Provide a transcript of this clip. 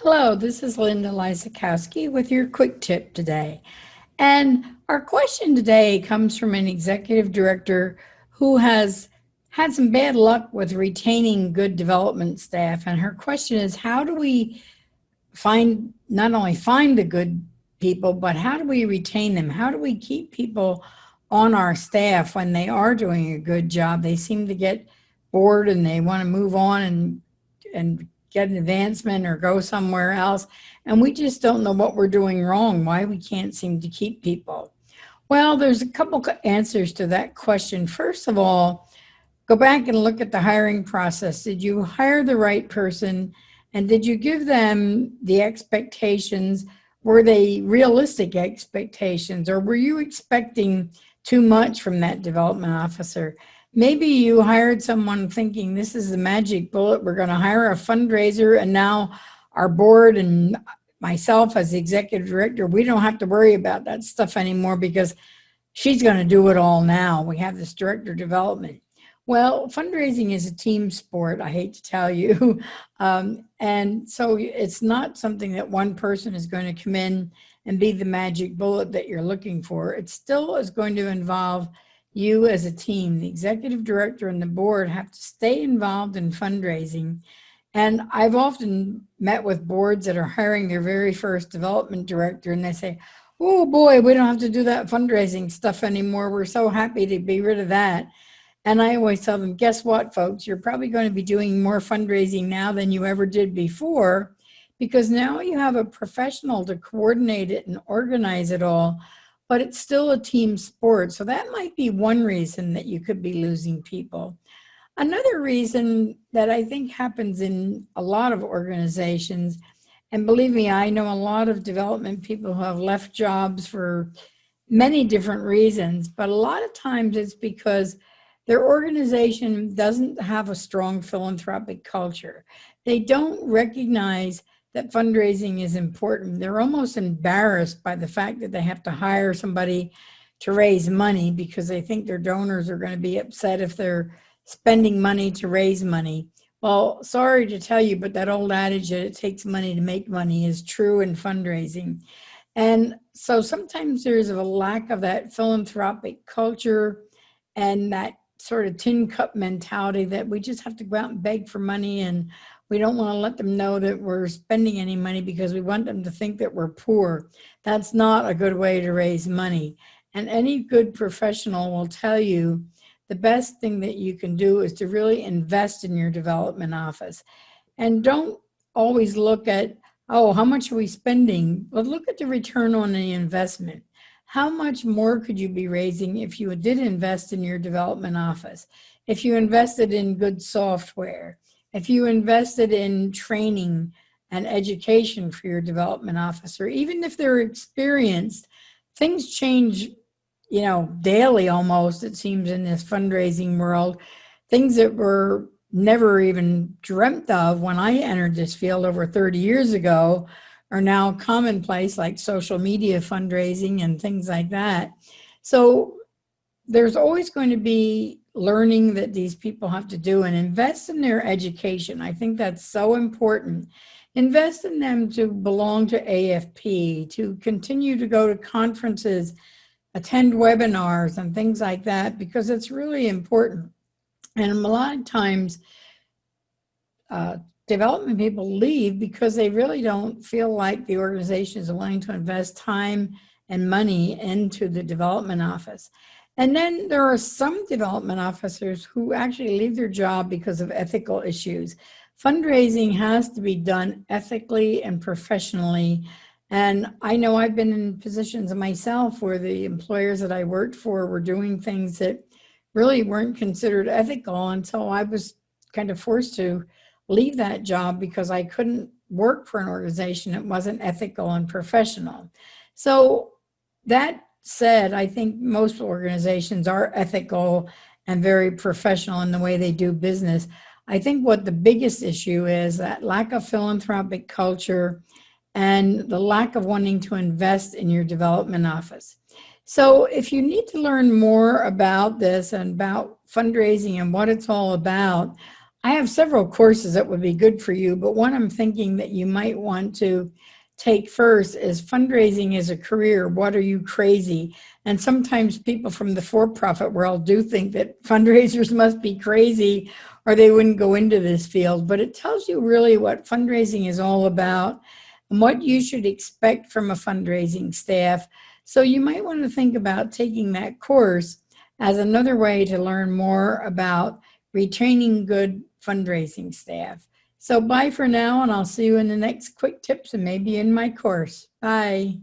Hello, this is Linda Lysakowski with your quick tip today. And our question today comes from an executive director who has had some bad luck with retaining good development staff. And her question is, how do we not only find the good people, but how do we retain them? How do we keep people on our staff when they are doing a good job? They seem to get bored and they want to move on and get an advancement or go somewhere else. And we just don't know what we're doing wrong, why we can't seem to keep people. Well, there's a couple answers to that question. First of all, go back and look at the hiring process. Did you hire the right person? And did you give them the expectations? Were they realistic expectations? Or were you expecting too much from that development officer? Maybe you hired someone thinking this is the magic bullet. We're going to hire a fundraiser, and now our board and myself as the executive director, we don't have to worry about that stuff anymore because she's going to do it all now. We have this director of development. Well, fundraising is a team sport, I hate to tell you. And so it's not something that one person is going to come in and be the magic bullet that you're looking for. It still is going to involve you as a team. The executive director and the board have to stay involved in fundraising. And I've often met with boards that are hiring their very first development director, and they say, oh boy, we don't have to do that fundraising stuff anymore. We're so happy to be rid of that. And I always tell them, guess what, folks? You're probably going to be doing more fundraising now than you ever did before, because now you have a professional to coordinate it and organize it all, but it's still a team sport. So that might be one reason that you could be losing people. Another reason that I think happens in a lot of organizations, and believe me, I know a lot of development people who have left jobs for many different reasons, but a lot of times it's because their organization doesn't have a strong philanthropic culture. They don't recognize that fundraising is important. They're almost embarrassed by the fact that they have to hire somebody to raise money because they think their donors are going to be upset if they're spending money to raise money. Well, sorry to tell you, but that old adage that it takes money to make money is true in fundraising. And so sometimes there's a lack of that philanthropic culture and that sort of tin cup mentality that we just have to go out and beg for money, and we don't want to let them know that we're spending any money because we want them to think that we're poor. That's not a good way to raise money. And any good professional will tell you the best thing that you can do is to really invest in your development office. And don't always look at, oh, how much are we spending? But look at the return on the investment. How much more could you be raising if you did invest in your development office? If you invested in good software, if you invested in training and education for your development officer, even if they're experienced, things change, daily almost, it seems, in this fundraising world. Things that were never even dreamt of when I entered this field over 30 years ago are now commonplace, like social media fundraising and things like that. So there's always going to be learning that these people have to do, and invest in their education. I think that's so important. Invest in them to belong to AFP, to continue to go to conferences, attend webinars and things like that, because it's really important. And a lot of times, development people leave because they really don't feel like the organization is willing to invest time and money into the development office. And then there are some development officers who actually leave their job because of ethical issues. Fundraising has to be done ethically and professionally. And I know I've been in positions myself where the employers that I worked for were doing things that really weren't considered ethical. And so I was kind of forced to leave that job because I couldn't work for an organization that wasn't ethical and professional. So that said, I think most organizations are ethical and very professional in the way they do business. I think what the biggest issue is that lack of philanthropic culture and the lack of wanting to invest in your development office. So if you need to learn more about this and about fundraising and what it's all about, I have several courses that would be good for you, but one I'm thinking that you might want to take first is Fundraising as a Career. What are you crazy? And sometimes people from the for-profit world do think that fundraisers must be crazy or they wouldn't go into this field, but it tells you really what fundraising is all about and what you should expect from a fundraising staff. So you might want to think about taking that course as another way to learn more about retaining good fundraising staff. So bye for now, and I'll see you in the next quick tips and maybe in my course. Bye.